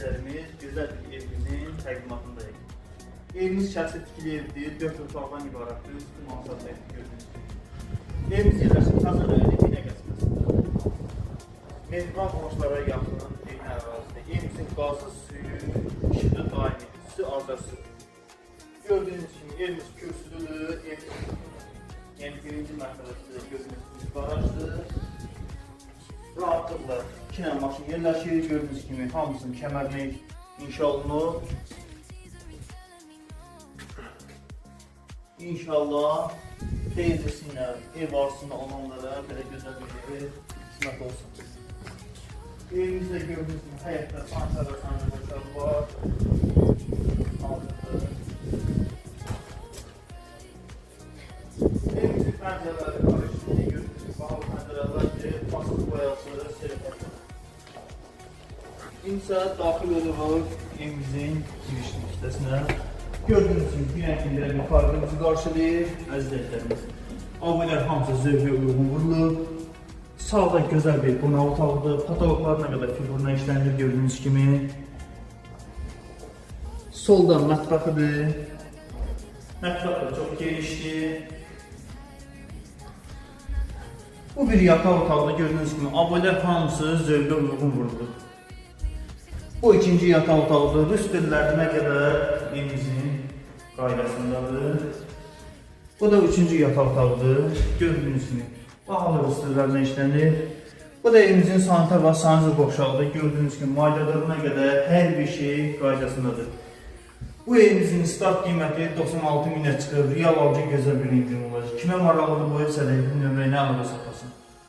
izləyicilərimiz, gözəl bir evimizin təqdimatındayıq. Evimiz şəxsi tikili evdir, 4 otaqdan ibarətdir, üstü mansarda evdir, gördüyünüz kimi. Evimiz yerləşir Xəzər rayonu Binə qəsəbəsində. Mehriban qonşulara yaxın eyni ərazidə. Evimizin qazı, suyu, işığı daimidir, su azası. Gördüyünüz kimi evimiz kürsülüdür, evimiz yəni birinci mərtəbəsində gördüyünüz kimi qarajdır. Rahatlıqla 2 dənə maşın yerləşir, gördüyünüz kimi hamısının kəmərlik inşa olunur. İnşallah teyzesinə, ev arzusunda olanlara belə gözəl bir ev qismət olsun. Evimizdə gördüyünüz kimi həyətdə sanitar və sanitar var. Evimizin pəncərələri qarışını gördüyünüz kimi bahalı pəncərələrdir, pasız boyası, serifətdir. İnsə daxil oluruq evimizin girişli hissəsinə. Gördüyünüz kimi bir rəngində bir farqımızı qarşılayır, əzizlərimiz. Abilər hamısı zövqə uyğun vurulur. Sağda gözəl bir qonaq otağıdır, patologlarına qədər figuruna işlənir gördüyünüz kimi. Solda mətbəxidir. Mətbəx da çox genişdir. Bu bir yataq otağıdır gördüyünüz kimi. Abilər hamısı zövqə uyğun vurulur. Bu ikinci yataq otağıdır. Rüstəllərinə qədər evimizin qaydasındadır. Bu da üçüncü yataq otağıdır. Gördüyünüz kimi bahalı rüstəllərinə işlənir. Bu da evimizin sanitar və sanitar qovşağıdır. Gördüyünüz kimi maydadırına qədər hər bir şey qaydasındadır. Bu evimizin start qiyməti 96 minə çıxır. Real alıcı gözəl bir indirim olacaq. Kimə maraqlıdır bu ev sədəqinin nömrəyini alırsa